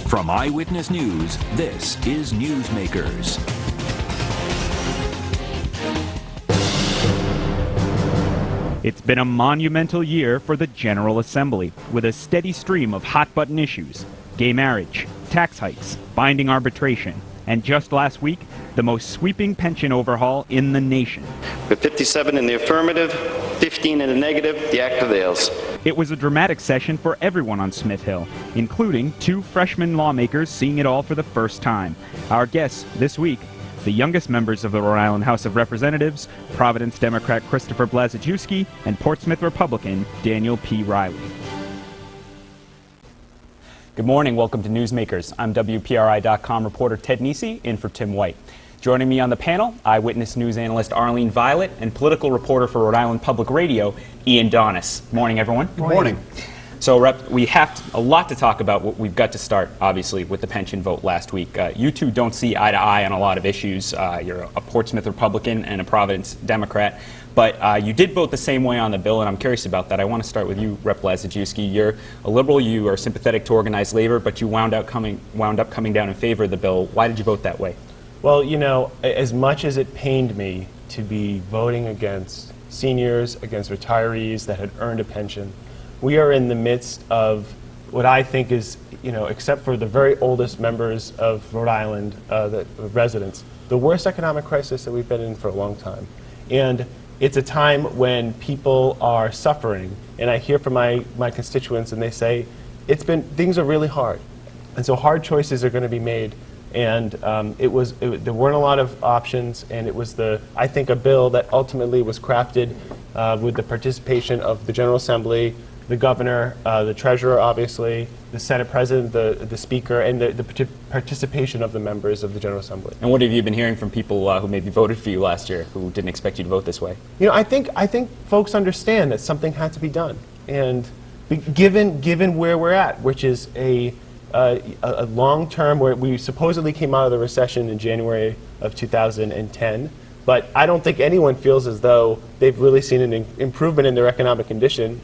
From Eyewitness News, this is Newsmakers. It's been a monumental year for the General Assembly, with a steady stream of hot-button issues: gay marriage, tax hikes, binding arbitration, and just last week, the most sweeping pension overhaul in the nation. With 57 in the affirmative, 15 in the negative, the act prevails. It was a dramatic session for everyone on Smith Hill, including two freshman lawmakers seeing it all for the first time. Our guests this week, the youngest members of the Rhode Island House of Representatives, Providence Democrat Christopher Blazejewski and Portsmouth Republican Daniel P. Reilly. Good morning. Welcome to Newsmakers. I'm WPRI.com reporter Ted Nisi, in for Tim White. Joining me on the panel, Eyewitness News analyst Arlene Violet and political reporter for Rhode Island Public Radio, Ian Donis. Morning, everyone. Good morning. So, Rep, we have a lot to talk about. We've got to start, obviously, with the pension vote last week. You two don't see eye to eye on a lot of issues. You're a Portsmouth Republican and a Providence Democrat. But you did vote the same way on the bill, and I'm curious about that. I want to start with you, Rep. Blazejewski. You're a liberal. You are sympathetic to organized labor, but you wound up coming down in favor of the bill. Why did you vote that way? Well, you know, as much as it pained me to be voting against seniors, against retirees that had earned a pension, we are in the midst of what I think is, you know, except for the very oldest members of Rhode Island, the residents, the worst economic crisis that we've been in for a long time. And it's a time when people are suffering, and I hear from my constituents and they say, things are really hard. And so hard choices are going to be made. And there weren't a lot of options, and it was I think a bill that ultimately was crafted with the participation of the General Assembly, the governor, the treasurer, obviously, the Senate president, the speaker, and the participation of the members of the General Assembly. And what have you been hearing from people who maybe voted for you last year, who didn't expect you to vote this way? You know, I think folks understand that something had to be done, and given where we're at, which is a long term, where we supposedly came out of the recession in January of 2010, but I don't think anyone feels as though they've really seen an improvement in their economic condition.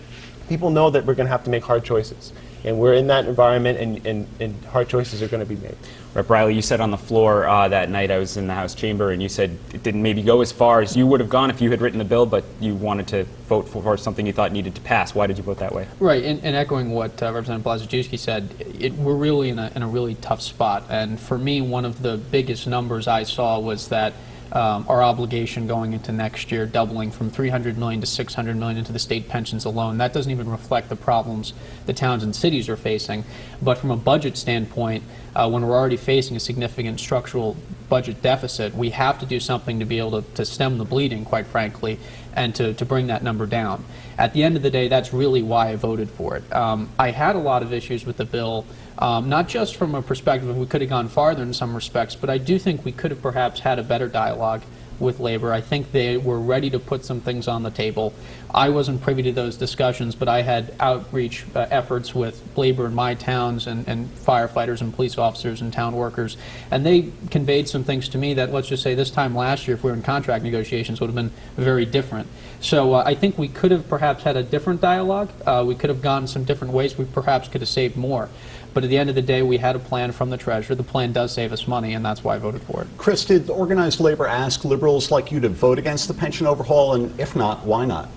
People know that we're going to have to make hard choices, and we're in that environment, and hard choices are going to be made. Rep. Reilly, you said on the floor that night, I was in the House chamber, and you said it didn't maybe go as far as you would have gone if you had written the bill, but you wanted to vote for something you thought needed to pass. Why did you vote that way? Right, and echoing what Representative Blazejewski said, we're really in a really tough spot. And for me, one of the biggest numbers I saw was that our obligation going into next year doubling from $300 million to $600 million into the state pensions alone. That doesn't even reflect the problems the towns and cities are facing. But from a budget standpoint, when we're already facing a significant structural budget deficit, we have to do something to be able to stem the bleeding, quite frankly, and to bring that number down. At the end of the day, that's really why I voted for it. I had a lot of issues with the bill, not just from a perspective of we could have gone farther in some respects, but I do think we could have perhaps had a better dialogue with labor. I think they were ready to put some things on the table. I wasn't privy to those discussions, but I had outreach efforts with labor in my towns and firefighters and police officers and town workers, and they conveyed some things to me that, let's just say this time last year, if we were in contract negotiations, would have been very different. So I think we could have perhaps had a different dialogue. We could have gone some different ways. We perhaps could have saved more. But at the end of the day, we had a plan from the treasurer. The plan does save us money, and that's why I voted for it. Chris, did organized labor ask liberals like you to vote against the pension overhaul? And if not, why not?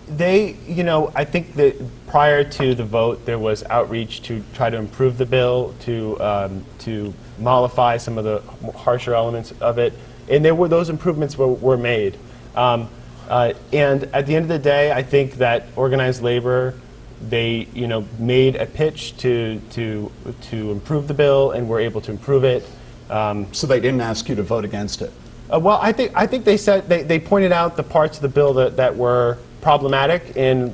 You know, I think that prior to the vote, there was outreach to try to improve the bill, to mollify some of the harsher elements of it. And those improvements were made. And at the end of the day, I think that organized labor, they, you know, made a pitch to improve the bill, and were able to improve it. So they didn't ask you to vote against it? Well, I think they said they pointed out the parts of the bill that were problematic, and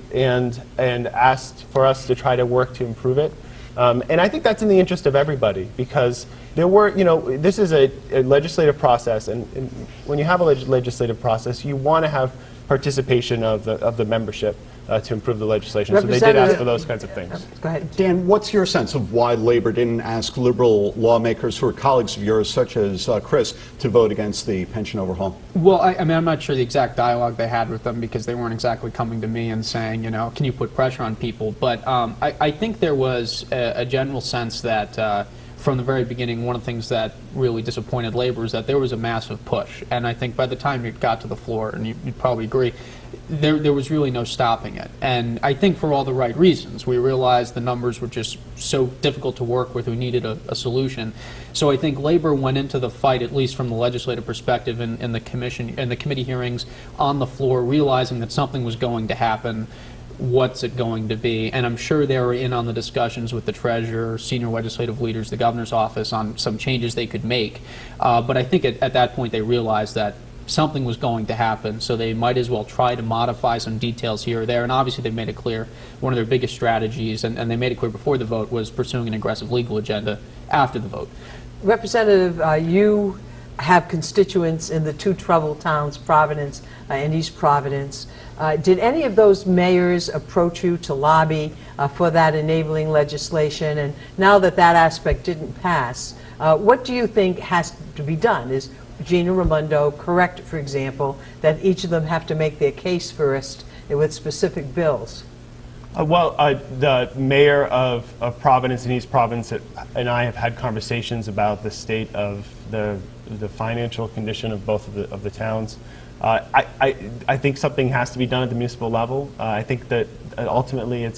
asked for us to try to work to improve it. And I think that's in the interest of everybody, because there were, you know, this is a legislative process, and when you have a legislative process, you want to have participation of the membership. to improve the legislation. So they did ask for those kinds of things. Go ahead. Dan, what's your sense of why Labor didn't ask liberal lawmakers who are colleagues of yours, such as Chris, to vote against the pension overhaul? Well, I mean, I'm not sure the exact dialogue they had with them because they weren't exactly coming to me and saying, you know, can you put pressure on people? But I think there was a general sense that from the very beginning, one of the things that really disappointed Labor is that there was a massive push. And I think by the time it got to the floor, and you'd probably agree, there was really no stopping it. And I think for all the right reasons. We realized the numbers were just so difficult to work with, we needed a solution. So I think Labor went into the fight, at least from the legislative perspective in the committee hearings on the floor, realizing that something was going to happen. What's it going to be? And I'm sure they were in on the discussions with the treasurer, senior legislative leaders, the governor's office on some changes they could make. But I think at that point they realized that something was going to happen, so they might as well try to modify some details here or there. And obviously they made it clear one of their biggest strategies, and they made it clear before the vote, was pursuing an aggressive legal agenda after the vote. Representative, you have constituents in the two troubled towns, Providence and East Providence. Did any of those mayors approach you to lobby for that enabling legislation? And now that that aspect didn't pass, what do you think has to be done? Is Gina Raimondo correct, for example, that each of them have to make their case first with specific bills? The mayor of Providence and East Providence and I have had conversations about the state of the financial condition of both of the towns. I think something has to be done at the municipal level. I think that ultimately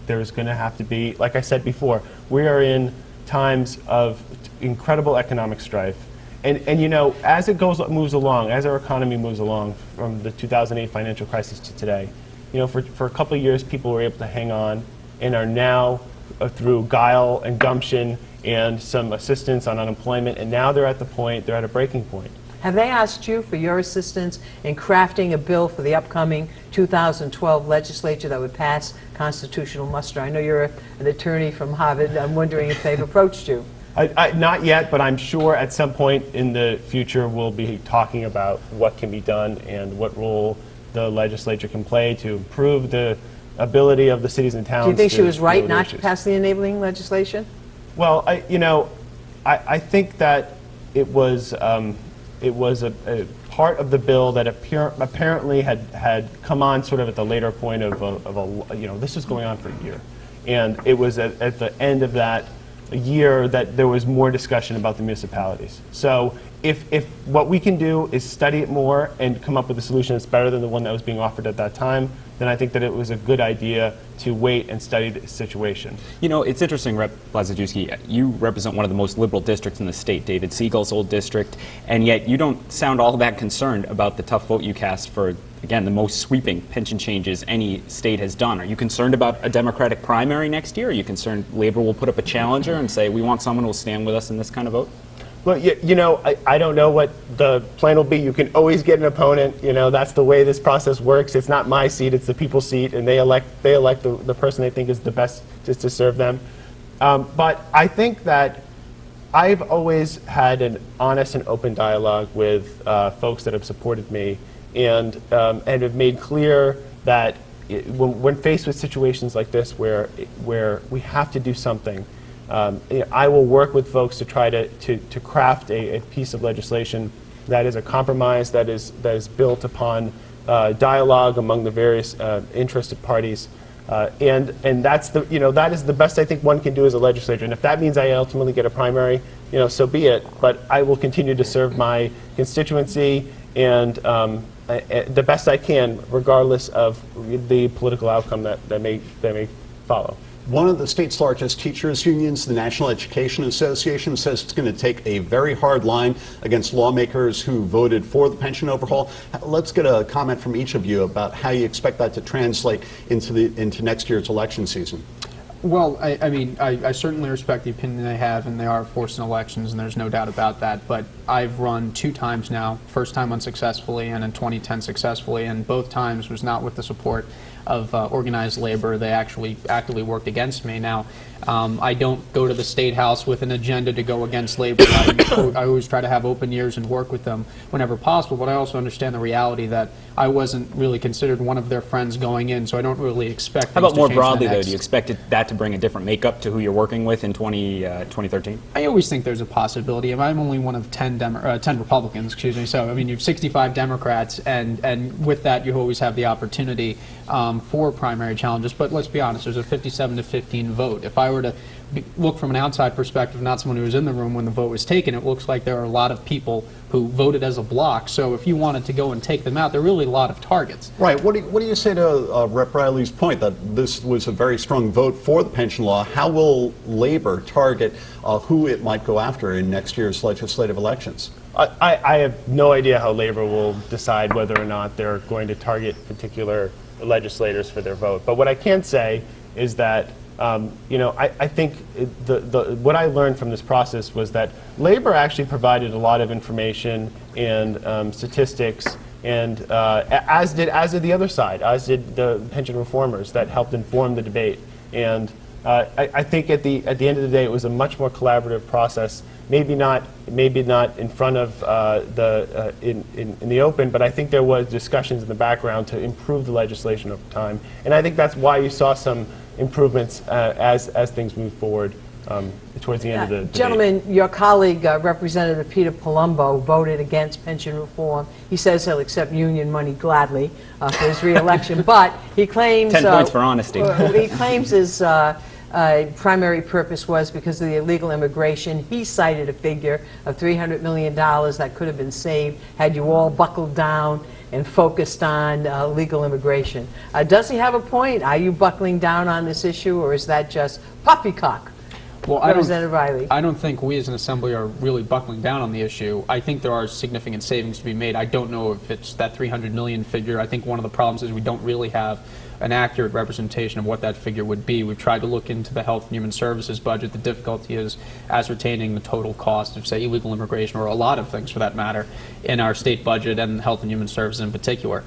there's going to have to be, like I said before, we are in times of incredible economic strife. And you know, as it moves along, as our economy moves along from the 2008 financial crisis to today, you know, for a couple of years people were able to hang on and are now, through guile and gumption and some assistance on unemployment, and now they're at a breaking point. Have they asked you for your assistance in crafting a bill for the upcoming 2012 legislature that would pass constitutional muster? I know you're an attorney from Harvard. I'm wondering if they've approached you. Not yet, but I'm sure at some point in the future we'll be talking about what can be done and what role the legislature can play to improve the ability of the cities and towns. Do you think she was right not to pass the enabling legislation? Well, I think that it was a part of the bill that apparently had come on sort of at the later point of this was going on for a year, and it was at the end of that year that there was more discussion about the municipalities. So if what we can do is study it more and come up with a solution that's better than the one that was being offered at that time, then I think that it was a good idea to wait and study the situation. You know, it's interesting, Rep. Blazejewski, you represent one of the most liberal districts in the state, David Siegel's old district, and yet you don't sound all that concerned about the tough vote you cast for, again, the most sweeping pension changes any state has done. Are you concerned about a Democratic primary next year? Are you concerned Labor will put up a challenger and say, we want someone who will stand with us in this kind of vote? Well, you know, I don't know what the plan will be. You can always get an opponent. You know, that's the way this process works. It's not my seat; it's the people's seat, and they elect the person they think is the best to serve them. But I think that I've always had an honest and open dialogue with folks that have supported me, and have made clear that when faced with situations like this, where we have to do something. I will work with folks to try to craft a piece of legislation that is a compromise, that is built upon dialogue among the various interested parties, and that is the best I think one can do as a legislator. And if that means I ultimately get a primary, so be it. But I will continue to serve my constituency and the best I can, regardless of the political outcome that may follow. One of the state's largest teachers unions, the National Education Association, says it's going to take a very hard line against lawmakers who voted for the pension overhaul. Let's get a comment from each of you about how you expect that to translate into next year's election season. Well, I mean, I certainly respect the opinion they have, and they are forcing elections, and there's no doubt about that. But I've run 2 times now, first time unsuccessfully, and in 2010 successfully, and both times was not with the support organized labor. They actually actively worked against me. Now, I don't go to the State House with an agenda to go against labor. I always try to have open ears and work with them whenever possible, but I also understand the reality that I wasn't really considered one of their friends going in, so I don't really expect How about more broadly, though? do you expect that to bring a different makeup to who you're working with in 2013? I always think there's a possibility. I'm only one of 10 Republicans, excuse me. So, I mean, you have 65 Democrats, and with that, you always have the opportunity for primary challenges. But let's be honest, there's a 57-15 vote. If I were to look from an outside perspective, not someone who was in the room when the vote was taken, it looks like there are a lot of people who voted as a block. So if you wanted to go and take them out, there are really a lot of targets. Right. What do you say to Rep. Reilly's point that this was a very strong vote for the pension law? How will labor target who it might go after in next year's legislative elections? I have no idea how labor will decide whether or not they're going to target particular legislators for their vote. But what I can say is that I think what I learned from this process was that labor actually provided a lot of information and statistics, and as did the other side, as did the pension reformers that helped inform the debate. And I think at the end of the day, it was a much more collaborative process. Maybe not in front of in the open, but I think there was discussions in the background to improve the legislation over time, and I think that's why you saw some improvements as things move forward towards the end of the debate. Gentlemen, your colleague, Representative Peter Palumbo, voted against pension reform. He says he'll accept union money gladly for his re-election, but he claims 10 points for honesty. He claims his primary purpose was because of the illegal immigration. He cited a figure of $300 million that could have been saved had you all buckled down and focused on legal immigration. Does he have a point? Are you buckling down on this issue, or is that just poppycock? Well, Representative Reilly. I don't think we as an assembly are really buckling down on the issue. I think there are significant savings to be made. I don't know if it's that 300 million figure. I think one of the problems is we don't really have an accurate representation of what that figure would be. We've tried to look into the Health and Human Services budget. The difficulty is ascertaining the total cost of, say, illegal immigration, or a lot of things for that matter, in our state budget and Health and Human Services in particular.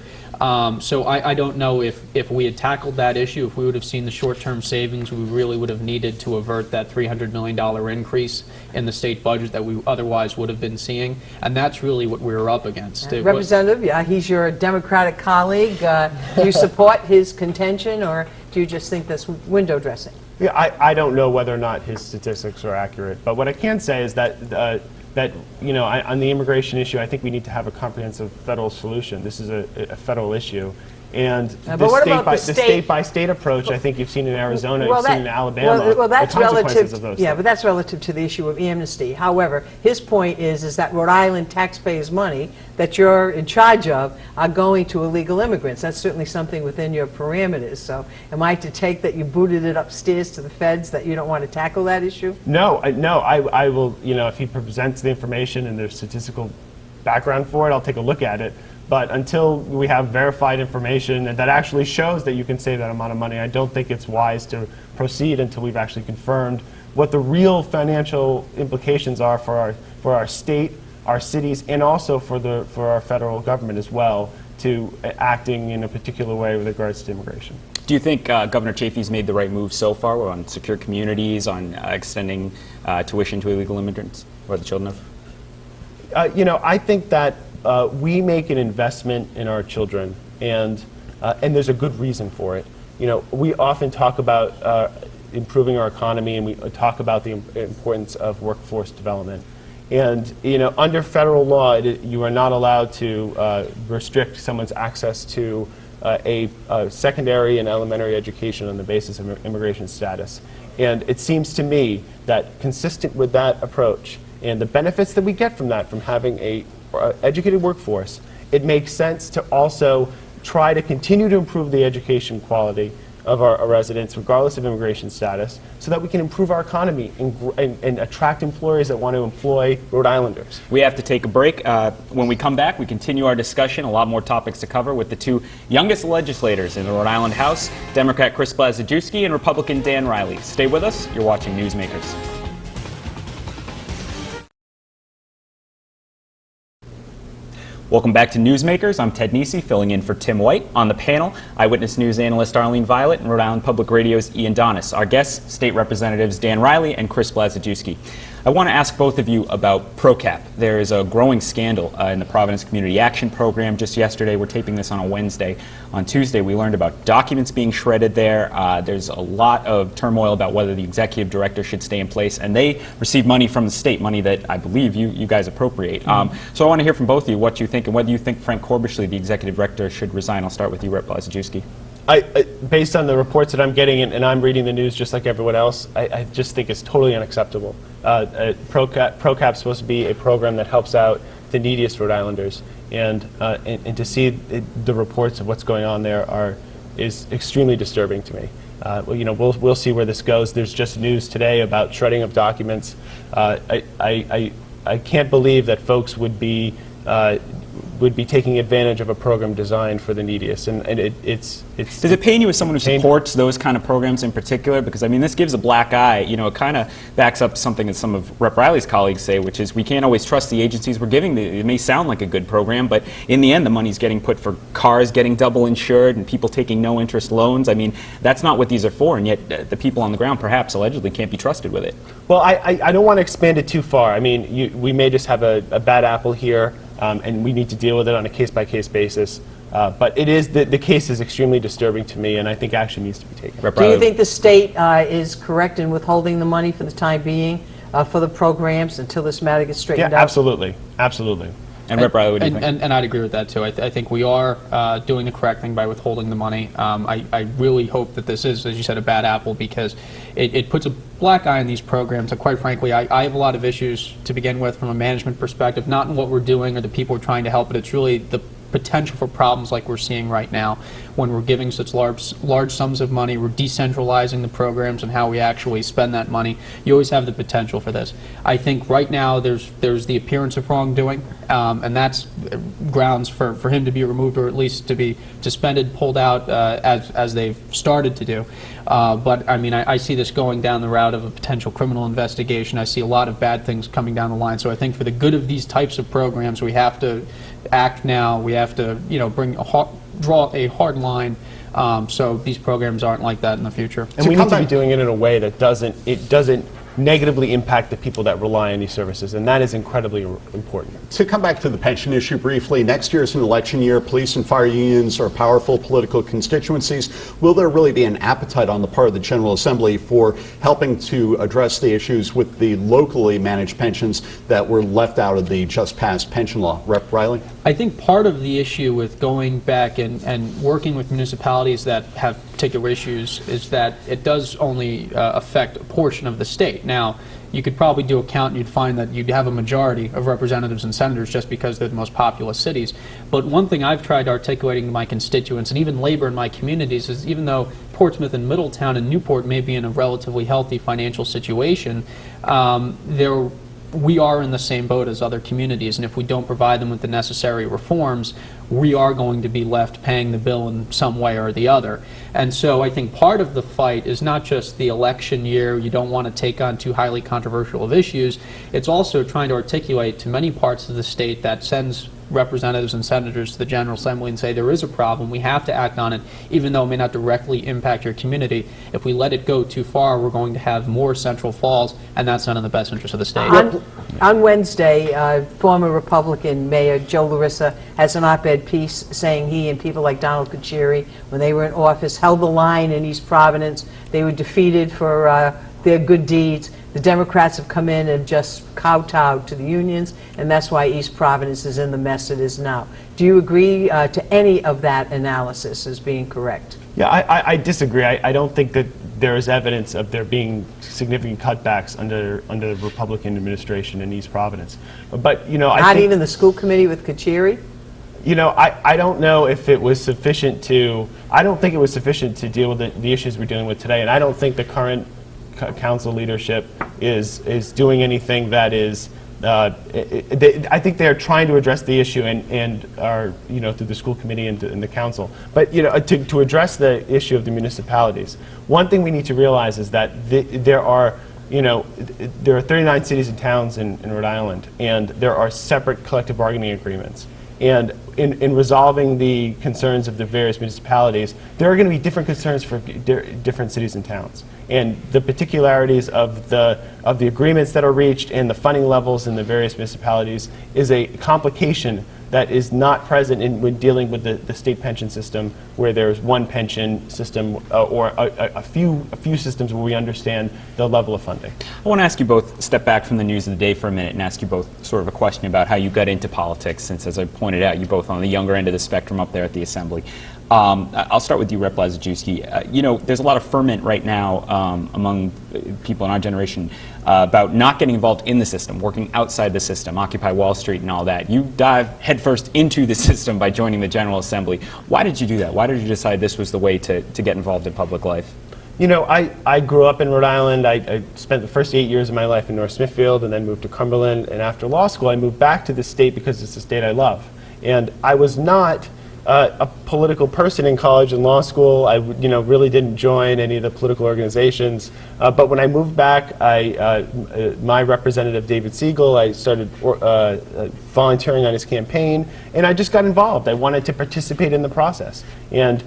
So I don't know if we had tackled that issue, if we would have seen the short-term savings we really would have needed to avert that $300 million increase in the state budget that we otherwise would have been seeing. And that's really what we were up against. Representative, yeah, he's your Democratic colleague. Do you support his contention, or do you just think that's window dressing? Yeah, I don't know whether or not his statistics are accurate, but what I can say is that on the immigration issue, I think we need to have a comprehensive federal solution. This is a federal issue. And the state-by-state approach, I think you've seen in Arizona, you've seen in Alabama, well, that's the consequences relative, of those yeah, things. but that's relative to the issue of amnesty. However, his point is that Rhode Island taxpayers' money that you're in charge of are going to illegal immigrants. That's certainly something within your parameters. So am I to take that you booted it upstairs to the feds, that you don't want to tackle that issue? No, I will, if he presents the information and there's statistical background for it, I'll take a look at it. But until we have verified information that actually shows that you can save that amount of money, I don't think it's wise to proceed until we've actually confirmed what the real financial implications are for our state, our cities, and also for our federal government as well, to acting in a particular way with regards to immigration. Do you think Governor Chafee's made the right move so far on secure communities, on extending tuition to illegal immigrants or the children of? I think that we make an investment in our children, and there's a good reason for it. We often talk about improving our economy, and we talk about the importance of workforce development. And under federal law, you are not allowed to restrict someone's access to a secondary and elementary education on the basis of immigration status. And it seems to me that consistent with that approach and the benefits that we get from that, from having a educated workforce, it makes sense to also try to continue to improve the education quality of our residents, regardless of immigration status, so that we can improve our economy and attract employers that want to employ Rhode Islanders. We have to take a break. When we come back, we continue our discussion. A lot more topics to cover with the two youngest legislators in the Rhode Island House, Democrat Chris Blazejewski and Republican Dan Reilly. Stay with us. You're watching Newsmakers. Welcome back to Newsmakers. I'm Ted Nisi, filling in for Tim White. On the panel, Eyewitness News analyst Arlene Violet and Rhode Island Public Radio's Ian Donis. Our guests, State Representatives Dan Reilly and Chris Blazejewski. I want to ask both of you about ProCap. There is a growing scandal in the Providence Community Action Program. Just yesterday, we're taping this on a Wednesday. On Tuesday, we learned about documents being shredded there. There's a lot of turmoil about whether the executive director should stay in place, and they receive money from the state, money that I believe you guys appropriate. So I want to hear from both of you what you think and whether you think Frank Korbishley, the executive director, should resign. I'll start with you, Rep. Blazejewski. Based on the reports that I'm getting, and I'm reading the news just like everyone else, I just think it's totally unacceptable. ProCap's supposed to be a program that helps out the neediest Rhode Islanders, and to see the reports of what's going on there is extremely disturbing to me. We'll see where this goes. There's just news today about shredding of documents. I can't believe that folks would be taking advantage of a program designed for the neediest, and it's. Does it pain you as someone who supports those kind of programs in particular? Because I mean, this gives a black eye. It kind of backs up something that some of Rep. Reilly's colleagues say, which is we can't always trust the agencies we're giving. It may sound like a good program, but in the end, the money's getting put for cars getting double insured and people taking no interest loans. I mean, that's not what these are for, and yet the people on the ground, perhaps allegedly, can't be trusted with it. Well, I don't want to expand it too far. I mean, we may just have a bad apple here. And we need to deal with it on a case-by-case basis. But it is the case is extremely disturbing to me, and I think action needs to be taken. Do you think the state is correct in withholding the money for the time being for the programs until this matter gets straightened out? Absolutely, absolutely. And Rep. Reilly, what do you think? And I'd agree with that too. I think we are doing the correct thing by withholding the money. I really hope that this is, as you said, a bad apple, because it puts a black eye on these programs. And quite frankly, I have a lot of issues to begin with from a management perspective, not in what we're doing or the people we're trying to help, but it's really the potential for problems like we're seeing right now when we're giving such large sums of money. We're decentralizing the programs and how we actually spend that money. You always have the potential for this. I think right now there's the appearance of wrongdoing, and that's grounds for him to be removed, or at least to be suspended, pulled out, as they've started to do. But I mean, I see this going down the route of a potential criminal investigation. I see a lot of bad things coming down the line. So I think for the good of these types of programs, we have to act now. We have to, draw a hard line, so these programs aren't like that in the future. And we need to be doing it in a way that doesn't negatively impact the people that rely on these services, and that is incredibly important. To come back to the pension issue briefly, next year is an election year. Police and fire unions are powerful political constituencies. Will there really be an appetite on the part of the General Assembly for helping to address the issues with the locally managed pensions that were left out of the just passed pension law? Rep. Reilly? I think part of the issue with going back and working with municipalities that have particular issues is that it does only affect a portion of the state. Now, you could probably do a count and you'd find that you'd have a majority of representatives and senators just because they're the most populous cities. But one thing I've tried articulating to my constituents and even labor in my communities is, even though Portsmouth and Middletown and Newport may be in a relatively healthy financial situation, we are in the same boat as other communities, and if we don't provide them with the necessary reforms, we are going to be left paying the bill in some way or the other. And so I think part of the fight is not just the election year. You don't want to take on too highly controversial of issues. It's also trying to articulate to many parts of the state that sends representatives and senators to the General Assembly and say there is a problem, we have to act on it, even though it may not directly impact your community. If we let it go too far, we're going to have more Central Falls, and that's not in the best interest of the state. On Wednesday, former Republican Mayor Joe Larissa has an op-ed piece saying he and people like Donald Kucheri, when they were in office, held the line in East Providence. They were defeated for their good deeds. The Democrats have come in and just kowtowed to the unions, and that's why East Providence is in the mess it is now. Do you agree to any of that analysis as being correct? Yeah, I disagree. I don't think that there is evidence of there being significant cutbacks under the Republican administration in East Providence. But not even the school committee with Kucheri? I don't know if it was sufficient to. I don't think it was sufficient to deal with the issues we're dealing with today, and I don't think the current council leadership is doing anything that is. I think they're trying to address the issue and are through the school committee and the council. But to address the issue of the municipalities, one thing we need to realize is that there are 39 cities and towns in Rhode Island, and there are separate collective bargaining agreements. And in resolving the concerns of the various municipalities, there are going to be different concerns for different cities and towns. And the particularities of the agreements that are reached and the funding levels in the various municipalities is a complication that is not present when dealing with the state pension system, where there's one pension system or a few systems where we understand the level of funding. I want to ask you both, step back from the news of the day for a minute and ask you both sort of a question about how you got into politics, since, as I pointed out, you're both on the younger end of the spectrum up there at the Assembly. I'll start with you, Rep. Blazejewski. You know, there's a lot of ferment right now among people in our generation about not getting involved in the system, working outside the system, Occupy Wall Street and all that. You dive headfirst into the system by joining the General Assembly. Why did you do that? Why did you decide this was the way to get involved in public life? You know, I grew up in Rhode Island. I spent the first 8 years of my life in North Smithfield and then moved to Cumberland. And after law school, I moved back to the state because it's a state I love. And I was not a political person in college and law school. I really didn't join any of the political organizations. But when I moved back, my representative, David Siegel, I started volunteering on his campaign, and I just got involved. I wanted to participate in the process. And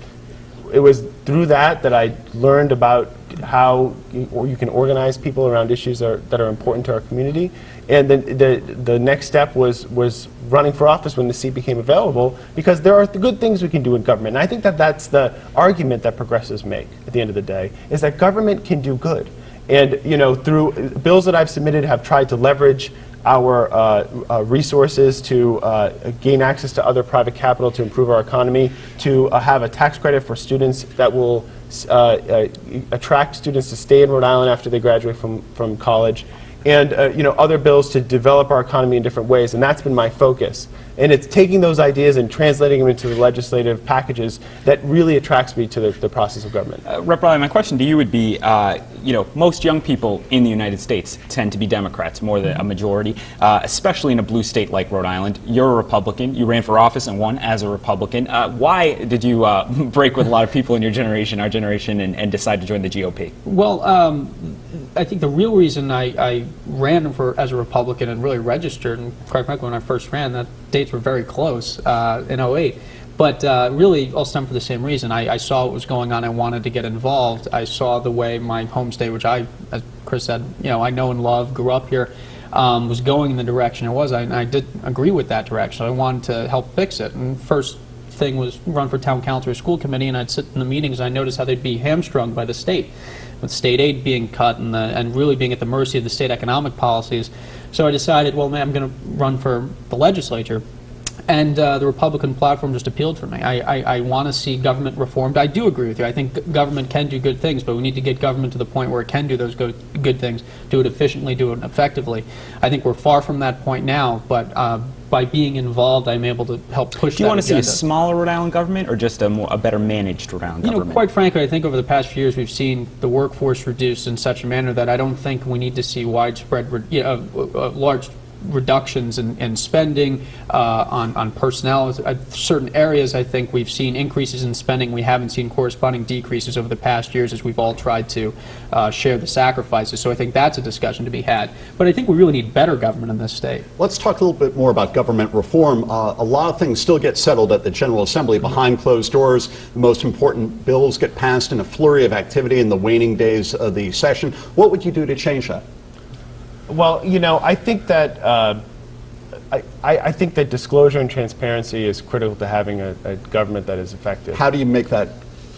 it was through that I learned about how you can organize people around issues that are important to our community. And then the next step was running for office when the seat became available, because there are good things we can do in government. And I think that's the argument that progressives make at the end of the day, is that government can do good. And through bills that I've submitted have tried to leverage our resources to gain access to other private capital to improve our economy, to have a tax credit for students that will attract students to stay in Rhode Island after they graduate from college, and other bills to develop our economy in different ways. And that's been my focus. And it's taking those ideas and translating them into the legislative packages that really attracts me to the process of government. Rep. Reilly, my question to you would be, most young people in the United States tend to be Democrats, more than a majority, especially in a blue state like Rhode Island. You're a Republican. You ran for office and won as a Republican. Why did you break with a lot of people in your generation, our generation, and decide to join the GOP? Well, I think the real reason I ran as a Republican and really registered, and quite frankly, when I first ran, that dates were very close in '08. But really, all stemmed for the same reason. I saw what was going on. I wanted to get involved. I saw the way my home state, which as Chris said, I know and love, grew up here, was going in the direction it was. I did agree with that direction. I wanted to help fix it. And first thing was run for town council or school committee, and I'd sit in the meetings and I noticed how they'd be hamstrung by the state, with state aid being cut and really being at the mercy of the state economic policies. So I decided, well, man, I'm going to run for the legislature. And the Republican platform just appealed for me. I want to see government reformed. I do agree with you. I think government can do good things, but we need to get government to the point where it can do those good things, do it efficiently, do it effectively. I think we're far from that point now, but by being involved, I'm able to help push that. Do you want to agenda. see a smaller Rhode Island government, or just a better managed Rhode Island government? Quite frankly, I think over the past few years we've seen the workforce reduced in such a manner that I don't think we need to see widespread, large reductions in spending on personnel. Certain areas, I think we've seen increases in spending. We haven't seen corresponding decreases over the past years as we've all tried to share the sacrifices. So I think that's a discussion to be had. But I think we really need better government in this state. Let's talk a little bit more about government reform. A lot of things still get settled at the General Assembly behind closed doors. The most important bills get passed in a flurry of activity in the waning days of the session. What would you do to change that? Well, I think that I think that disclosure and transparency is critical to having a government that is effective. How do you make that?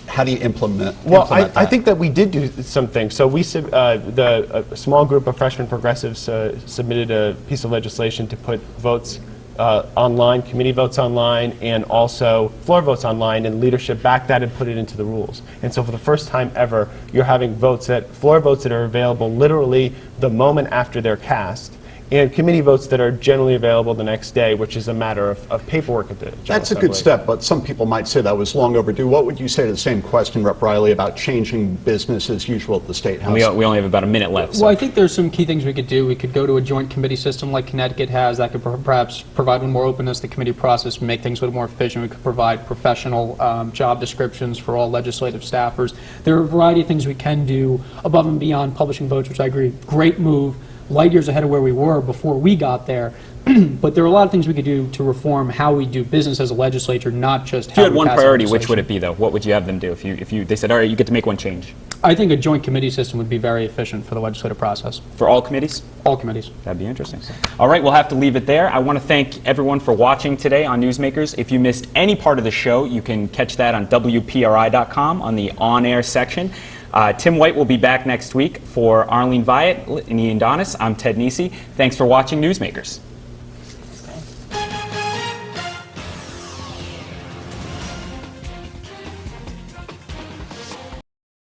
How do you implement? Well, implement that? I think that we did do some things. So we, a small group of freshman progressives submitted a piece of legislation to put votes online, committee votes online, and also floor votes online, and leadership backed that and put it into the rules. And so for the first time ever, you're having floor votes that are available literally the moment after they're cast, and committee votes that are generally available the next day, which is a matter of paperwork at the General That's a Assembly. good step, but some people might say that was long overdue. What would you say to the same question, Rep. Reilly, about changing business as usual at the State House? We only have about a minute left. So. Well, I think there's some key things we could do. We could go to a joint committee system like Connecticut has that could perhaps provide a little more openness to the committee process, make things a little more efficient. We could provide professional job descriptions for all legislative staffers. There are a variety of things we can do above and beyond publishing votes, which I agree, great move. light years ahead of where we were before we got there. But there are a lot of things we could do to reform how we do business as a legislature, not just If how you had we one pass priority, which legislation. would it be, though? What would you have them do if they said, all right, you get to make one change? I think a joint committee system would be very efficient for the legislative process. For all committees? All committees. That'd be interesting. All right, we'll have to leave it there. I want to thank everyone for watching today on Newsmakers. If you missed any part of the show, you can catch that on WPRI.com on the on-air section. Tim White will be back next week. For Arlene Viat and Ian Donis, I'm Ted Nisi. Thanks for watching Newsmakers.